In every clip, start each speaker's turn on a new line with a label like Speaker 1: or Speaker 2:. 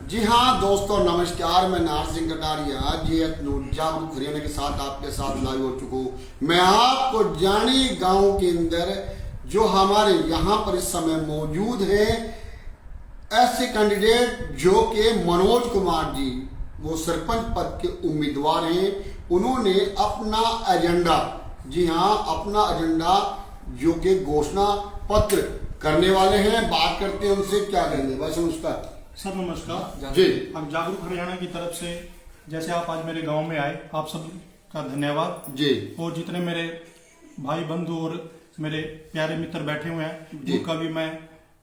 Speaker 1: जी हाँ दोस्तों, नमस्कार। मैं नार सिंह कटारिया जागरूक हरियाणा के साथ आपके साथ लाइव हो चुका हूँ। मैं आपको जानी गांव के अंदर जो हमारे यहाँ पर इस समय मौजूद है ऐसे कैंडिडेट जो कि मनोज कुमार जी, वो सरपंच पद के उम्मीदवार हैं। उन्होंने अपना एजेंडा, जी हाँ अपना एजेंडा जो कि घोषणा पत्र करने वाले हैं। बात करते हैं उनसे, क्या करेंगे बस उसका।
Speaker 2: सर नमस्कार
Speaker 1: जी।
Speaker 2: हम जागरूक हरियाणा की तरफ से जैसे आप आज मेरे गांव में आए, आप सब का धन्यवाद
Speaker 1: जी।
Speaker 2: और जितने मेरे भाई बंधु और मेरे प्यारे मित्र बैठे हुए हैं उनका भी मैं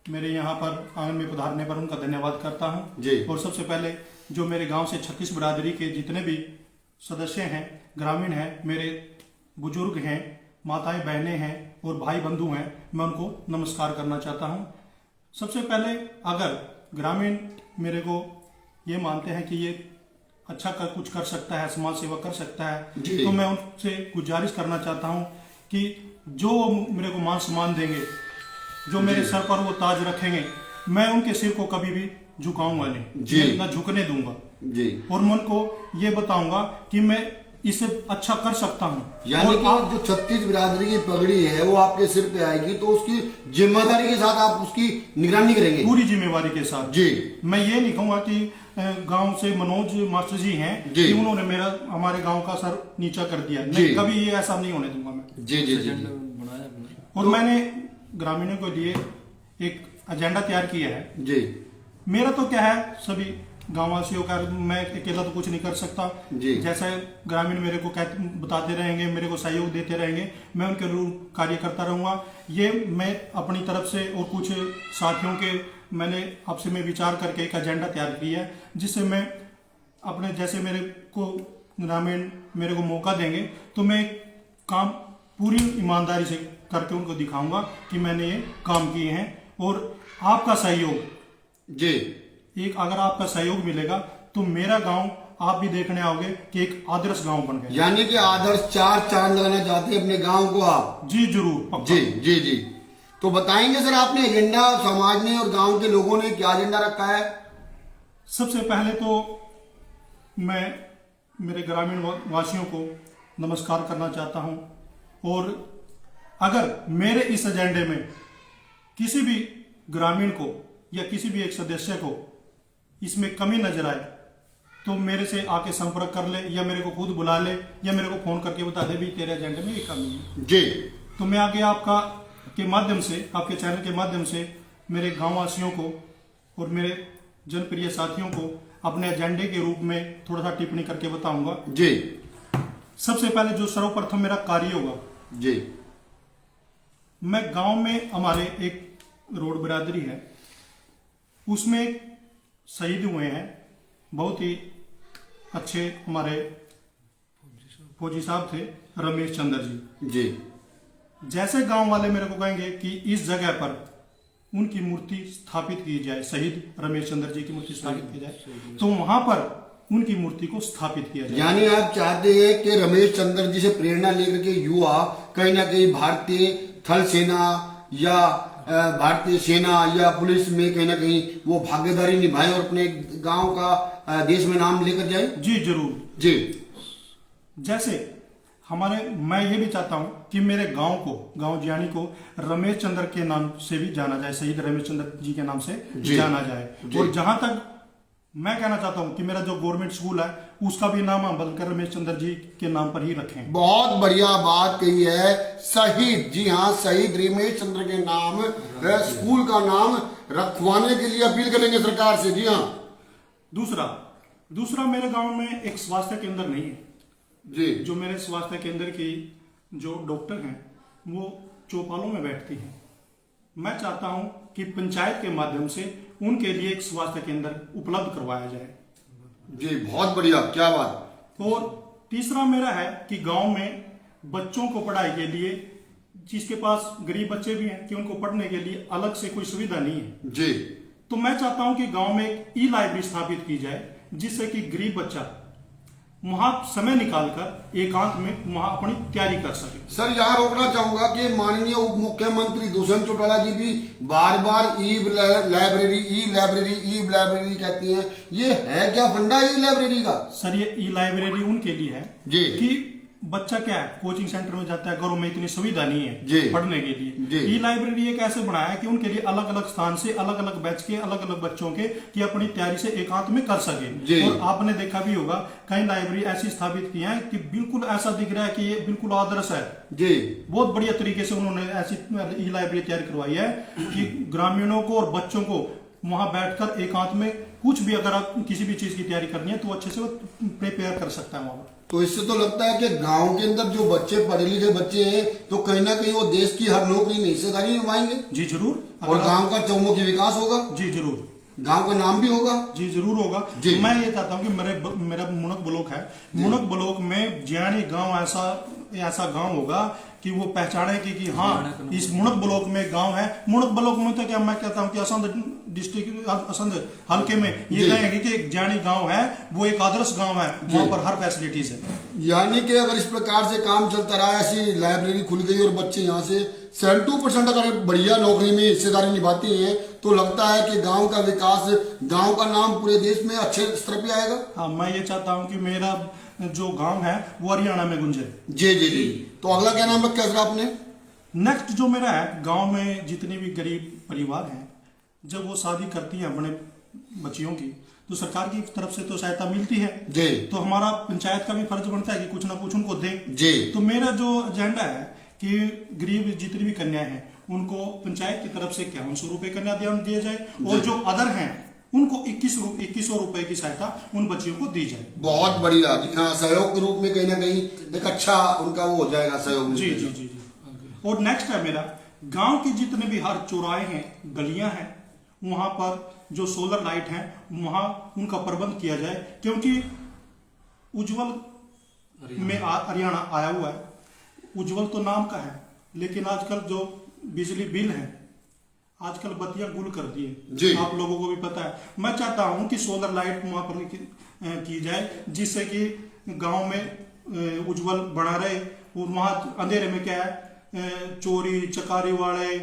Speaker 2: मेरे यहाँ पर आंगन में पधारने पर उनका धन्यवाद करता हूँ
Speaker 1: जी।
Speaker 2: और सबसे पहले जो मेरे गांव से 36 बिरादरी के जितने भी सदस्य हैं, ग्रामीण हैं, मेरे बुजुर्ग हैं, माताएं बहनें हैं और भाई बंधु हैं, मैं उनको नमस्कार करना चाहता हूँ। सबसे पहले अगर ग्रामीण मेरे को ये मानते हैं कि ये अच्छा कुछ कर सकता है, समाज सेवा कर सकता है, तो मैं उनसे गुजारिश करना चाहता हूँ कि जो मेरे को मान सम्मान देंगे, जो मेरे सर पर वो ताज रखेंगे, मैं उनके सिर को कभी भी झुकाऊंगा नहीं, ना झुकने दूंगा
Speaker 1: जी।
Speaker 2: और मैं उनको ये बताऊंगा कि मैं इसे अच्छा कर सकता हूँ।
Speaker 1: यानी कि जो 36 बिरादरी की पगड़ी है वो आपके सिर पे आएगी, तो उसकी जिम्मेदारी के साथ आप उसकी निगरानी करेंगे,
Speaker 2: पूरी जिम्मेवारी के साथ जी। मैं ये नहीं कहूंगा कि गांव से मनोज मास्टर जी हैं कि उन्होंने मेरा हमारे गांव का सर नीचा कर दिया, नहीं, कभी ये ऐसा नहीं होने दूंगा मैं। जी जी जी। और मैंने ग्रामीणों के लिए एक एजेंडा तैयार किया है जी। मेरा तो क्या है, सभी गांववासियों का, मैं अकेला तो कुछ नहीं कर सकता जी। जैसे ग्रामीण मेरे को बताते रहेंगे, मेरे को सहयोग देते रहेंगे, मैं उनके रूप कार्य करता रहूंगा। ये मैं अपनी तरफ से और कुछ साथियों के मैंने आपसे में विचार करके एक एजेंडा तैयार किया है, जिससे मैं अपने जैसे मेरे को ग्रामीण मेरे को मौका देंगे तो मैं काम पूरी ईमानदारी से करके उनको दिखाऊंगा कि मैंने ये काम किए हैं। और आपका सहयोग जी, एक अगर आपका सहयोग मिलेगा तो मेरा गांव आप भी देखने आओगे कि एक आदर्श गांव बन गया।
Speaker 1: यानी कि आदर्श 4 चांद लगाना चाहते हैं अपने गांव को आप?
Speaker 2: जी जरूर
Speaker 1: जी जी जी। तो बताएंगे सर, आपने एजेंडा समाज ने और गांव के लोगों ने क्या एजेंडा रखा है?
Speaker 2: सबसे पहले तो मैं मेरे ग्रामीण वासियों को नमस्कार करना चाहता हूं और अगर मेरे इस एजेंडे में किसी भी ग्रामीण को या किसी भी एक सदस्य को इसमें कमी नजर आए तो मेरे से आके संपर्क कर ले, या मेरे को खुद बुला ले, या मेरे को फोन करके बता दे भी तेरे एजेंडे में ये कमी है जी। तो मैं आगे आपका के माध्यम से, आपके चैनल के माध्यम से मेरे गाँव वासियों को और मेरे जनप्रिय साथियों को अपने एजेंडे के रूप में थोड़ा सा टिप्पणी करके बताऊंगा जी। सबसे पहले जो सर्वप्रथम मेरा कार्य होगा जी, मैं गांव में हमारे एक रोड बिरादरी है, उसमें शहीद हुए हैं बहुत ही अच्छे हमारे फौजी साहब थे, रमेश चंद्र जी जी। जैसे गांव वाले मेरे को कहेंगे कि इस जगह पर उनकी मूर्ति स्थापित की जाए, शहीद रमेश चंद्र जी की मूर्ति स्थापित की जाए, तो वहां पर उनकी मूर्ति को स्थापित किया जाए।
Speaker 1: यानी आप चाहते हैं कि रमेश चंद्र जी से प्रेरणा लेकर के युवा कहीं ना कहीं भारतीय थल सेना या भारतीय सेना या पुलिस में कहीं ना कहीं वो भागीदारी निभाए और अपने गांव का देश में नाम लेकर जाए? जी
Speaker 2: जरूर जी। जैसे मैं ये भी चाहता हूं कि मेरे गांव जियानी को रमेश चंद्र के नाम से भी जाना जाए, शहीद रमेश चंद्र जी के नाम से जाना जाए। और जहां तक मैं कहना चाहता हूं कि मेरा जो गवर्नमेंट स्कूल है उसका भी नाम बदलकर रमेश चंद्र जी के नाम पर ही रखें।
Speaker 1: बहुत बढ़िया बात कही है, शहीद, जी हाँ, शहीद रमेश चंद्र के नाम स्कूल का नाम रखवाने के लिए अपील करेंगे सरकार से। जी हाँ।
Speaker 2: दूसरा मेरे गांव में एक स्वास्थ्य केंद्र नहीं है जी। जो मेरे स्वास्थ्य केंद्र की जो डॉक्टर हैं वो चौपालों में बैठती हैं। मैं चाहता हूं कि पंचायत के माध्यम से उनके लिए एक स्वास्थ्य केंद्र उपलब्ध करवाया जाए
Speaker 1: जी। बहुत बढ़िया, क्या बात।
Speaker 2: और तीसरा मेरा है कि गांव में बच्चों को पढ़ाई के लिए, जिसके पास गरीब बच्चे भी हैं, कि उनको पढ़ने के लिए अलग से कोई सुविधा नहीं है जी। तो मैं चाहता हूं कि गांव में एक ई लाइब्रेरी स्थापित की जाए, जिससे कि गरीब बच्चा वहां समय निकालकर एकांत में वहां अपनी तैयारी कर सके।
Speaker 1: सर यहाँ रोकना चाहूंगा कि माननीय उप मुख्यमंत्री दुष्यंत चौटाला जी भी बार बार ई लाइब्रेरी कहती हैं। ये है क्या फंडा ई लाइब्रेरी का?
Speaker 2: सर ये ई लाइब्रेरी उनके लिए है
Speaker 1: जी
Speaker 2: कि बच्चा क्या है कोचिंग सेंटर में जाता है, घरों में इतनी सुविधा नहीं
Speaker 1: जी।
Speaker 2: है पढ़ने के लिए। ई लाइब्रेरी एक ऐसे बनाया है कि उनके लिए अलग अलग स्थान से अलग अलग बैच के अलग अलग बच्चों के कि अपनी तैयारी से एकांत में कर सके। और आपने देखा भी होगा कई लाइब्रेरी ऐसी स्थापित की है कि बिल्कुल ऐसा दिख रहा है कि ये बिल्कुल आदर्श है
Speaker 1: जी।
Speaker 2: बहुत बढ़िया तरीके से उन्होंने ऐसी ई लाइब्रेरी तैयार करवाई है कि ग्रामीणों को और बच्चों को वहां बैठकर एकांत में कुछ भी अगर आप किसी भी चीज की तैयारी करनी है तो अच्छे से वो प्रिपेयर कर सकता है वहां पर।
Speaker 1: तो इससे तो लगता है कि गांव के अंदर जो बच्चे पढ़े लिखे बच्चे हैं तो कहीं ना कहीं वो देश की हर नौकरी में हिस्सेदारी निभाएंगे।
Speaker 2: जी जरूर।
Speaker 1: और गांव का चौमुखी विकास होगा।
Speaker 2: जी जरूर।
Speaker 1: गांव का नाम भी होगा।
Speaker 2: जी जरूर होगा। मैं ये चाहता हूँ कि मेरा मुनक ब्लॉक है, मुनक ब्लॉक में ज्यानी गांव ऐसा गांव होगा कि वो पहचाने कि हाँ इस मुनक ब्लॉक में गांव है। मुनक ब्लॉक में तो क्या मैं कहता हूँ कि असंध डिस्ट्रिक्ट असंध हल्के में ये कहेंगे कि एक ज्यानी गांव है वो एक आदर्श गांव है, वहां पर हर फैसिलिटीज है।
Speaker 1: यानी कि अगर इस प्रकार से काम चलता रहा, ऐसी लाइब्रेरी खुल गई और बच्चे यहाँ से 72% अगर बढ़िया नौकरी में हिस्सेदारी निभाते हैं तो लगता है कि गांव का विकास, गांव का नाम पूरे देश में अच्छे स्तर पे आएगा।
Speaker 2: हाँ मैं ये चाहता हूँ कि मेरा जो गांव है वो हरियाणा में गुंजे।
Speaker 1: जी जी जी। तो अगला क्या नाम रखा सर आपने?
Speaker 2: नेक्स्ट जो मेरा है, गांव में जितने भी गरीब परिवार हैं जब वो शादी करती हैं अपने बच्चियों की तो सरकार की तरफ से तो सहायता मिलती है
Speaker 1: जी।
Speaker 2: तो हमारा पंचायत का भी फर्ज बनता है कि कुछ ना कुछ उनको दें
Speaker 1: जी।
Speaker 2: तो मेरा जो एजेंडा है कि गरीब जितनी भी कन्याएं हैं उनको पंचायत की तरफ से 5100 रुपए कन्यादान दिया जाए और जो अदर हैं उनको 2100 रुपए की सहायता उन बच्चियों को दी जाए।
Speaker 1: बहुत बढ़िया। सहयोग के रूप में कहीं ना कहीं एक अच्छा उनका वो हो जाएगा सहयोग।
Speaker 2: जी जी जी। और नेक्स्ट है मेरा गांव के जितने भी हर चौराहे हैं गलियां हैं वहां पर जो सोलर लाइट है वहां उनका प्रबंध किया जाए क्योंकि उज्जवल में हरियाणा आया हुआ है। उज्जवल तो नाम का है लेकिन आजकल जो बिजली बिल है आजकल बत्तियां गुल कर दिए, आप लोगों को भी पता है। मैं चाहता हूं कि सोलर लाइट वहां पर की जाए जिससे कि गांव में उज्जवल बना रहे और वहां अंधेरे में क्या है चोरी चकारी वाले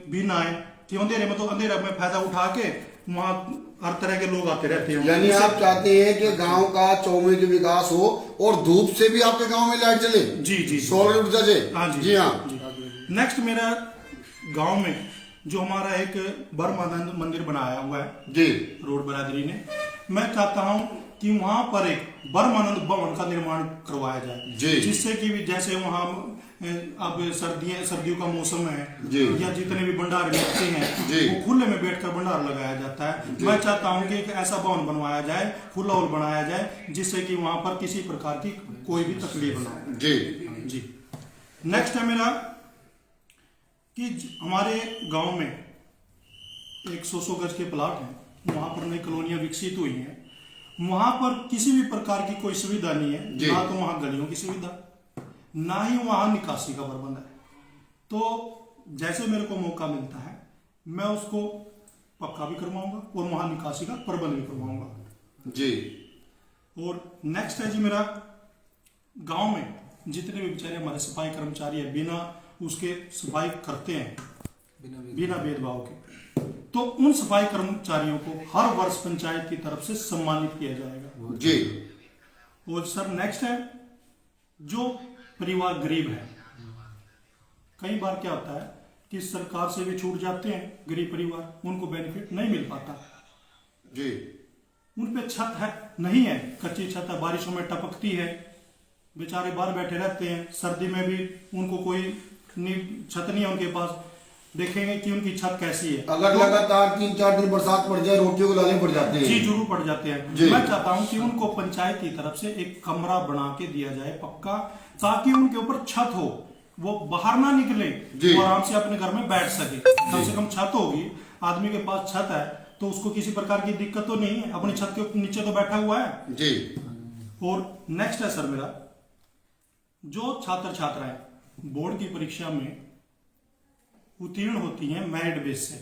Speaker 2: भी ना आए कि अंधेरे में तो अंधेरे में फायदा उठा के वहां हर तरह के लोग आते रहते हैं।
Speaker 1: यानी आप चाहते हैं कि गांव का चौमुखी विकास हो और धूप से भी आपके गांव में लाइट जले।
Speaker 2: जी जी।
Speaker 1: सोलर ऊर्जा से।
Speaker 2: हाँ जी।
Speaker 1: जी हाँ।
Speaker 2: नेक्स्ट मेरा गांव में जो हमारा एक बरमानंद मंदिर बनाया हुआ है
Speaker 1: जी
Speaker 2: रोड बरादरी ने, मैं चाहता हूं कि वहां पर एक बरमानंद भवन का निर्माण करवाया जाए जिससे कि जैसे वहां अब सर्दियों का मौसम है या जितने भी भंडार लगते हैं वो खुले में बैठकर भंडार लगाया जाता है। मैं चाहता हूं कि एक ऐसा भवन बनवाया जाए, खुला हॉल बनाया जाए जिससे कि वहां पर किसी प्रकार की कोई भी तकलीफ ना हो।
Speaker 1: जी
Speaker 2: जी। नेक्स्ट है मेरा कि हमारे गांव में 100 गज के प्लाट हैं, वहां पर नई कॉलोनियां विकसित हुई हैं, वहां पर किसी भी प्रकार की कोई सुविधा नहीं है, ना तो वहां गलियों की सुविधा ना ही वहां निकासी का प्रबंध है। तो जैसे मेरे को मौका मिलता है मैं उसको पक्का भी करवाऊंगा और वहां निकासी का प्रबंध भी करवाऊंगा जी। और नेक्स्ट है जी मेरा गांव में जितने भी बेचारे हमारे सफाई कर्मचारी है बिना उसके सफाई करते हैं बिना भेदभाव के, तो उन सफाई कर्मचारियों को हर वर्ष पंचायत की तरफ से सम्मानित किया जाएगा जी। और सर नेक्स्ट है जो परिवार गरीब है, कई बार क्या होता है कि सरकार से भी छूट जाते हैं गरीब परिवार, उनको बेनिफिट नहीं मिल पाता जी। उन पे छत है नहीं है, कच्ची छत है, बारिशों में टपकती है, बेचारे बाहर बैठे रहते हैं, सर्दी में भी उनको कोई छत नहीं है उनके पास। देखेंगे कि उनकी छत कैसी है।
Speaker 1: अगर तो लगातार 3-4 दिन बरसात पड़ जाए रोटियों को लाने पड़ जाते हैं
Speaker 2: जी, जरूर पड़ जाते हैं। मैं चाहता हूं कि उनको पंचायत की तरफ से एक कमरा बना के दिया जाए पक्का, ताकि उनके ऊपर छत हो, वो बाहर ना निकले, वो आराम से अपने घर में बैठ सके। कम से कम छत होगी, आदमी के पास छत है तो उसको किसी प्रकार की दिक्कत तो नहीं है, अपनी छत के नीचे तो बैठा हुआ है जी। और नेक्स्ट है सर मेरा, जो छात्र छात्राएं बोर्ड की परीक्षा में उत्तीर्ण होती हैं मेरिट बेस से,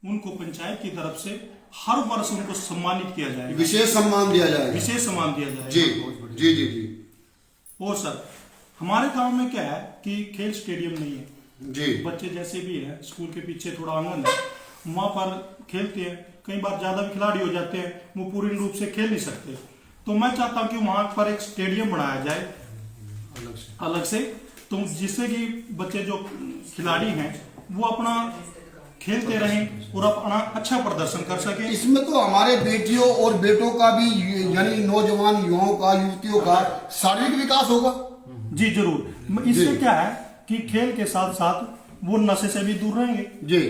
Speaker 2: उनको पंचायत की तरफ से हर वर्ष उनको सम्मानित किया जाएगा,
Speaker 1: विशेष सम्मान दिया जाएगा।
Speaker 2: विशेष सम्मान दिया जाएगा।
Speaker 1: जी जी जी जी।
Speaker 2: और सर हमारे गांव में क्या है कि खेल स्टेडियम नहीं है
Speaker 1: जी।
Speaker 2: बच्चे जैसे भी है स्कूल के पीछे थोड़ा आंगन है, वहां पर खेलते हैं। कई बार ज्यादा भी खिलाड़ी हो जाते हैं, वो पूर्ण रूप से खेल नहीं सकते। तो मैं चाहता हूं कि वहां पर एक स्टेडियम बनाया जाए अलग से, तो जिससे कि बच्चे जो खिलाड़ी हैं वो अपना खेलते रहें और अपना अच्छा प्रदर्शन कर सके।
Speaker 1: इसमें तो हमारे बेटियों और बेटों का भी, यानी नौजवान युवाओं का, युवतियों का शारीरिक विकास होगा।
Speaker 2: जी जरूर। इससे क्या है कि खेल के साथ साथ वो नशे से भी दूर रहेंगे
Speaker 1: जी,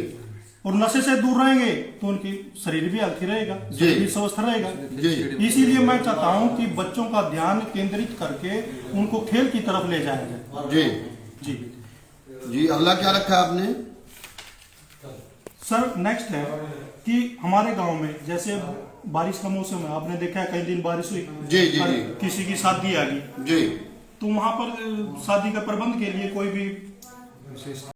Speaker 2: और नशे से दूर रहेंगे तो उनकी शरीर भी हेल्थी रहेगा, शरीर भी स्वस्थ रहेगा।
Speaker 1: जी।
Speaker 2: इसीलिए मैं चाहता हूं कि बच्चों का ध्यान केंद्रित करके उनको खेल की तरफ ले जाया जाए।
Speaker 1: जी
Speaker 2: जी
Speaker 1: जी। अगला क्या रखा है आपने?
Speaker 2: सर नेक्स्ट है कि हमारे गांव में जैसे बारिश का मौसम है, आपने देखा है कई दिन बारिश हुई,
Speaker 1: जी जी जी।
Speaker 2: किसी की शादी आ गई,
Speaker 1: जी।
Speaker 2: तो वहां पर शादी का प्रबंध के लिए कोई भी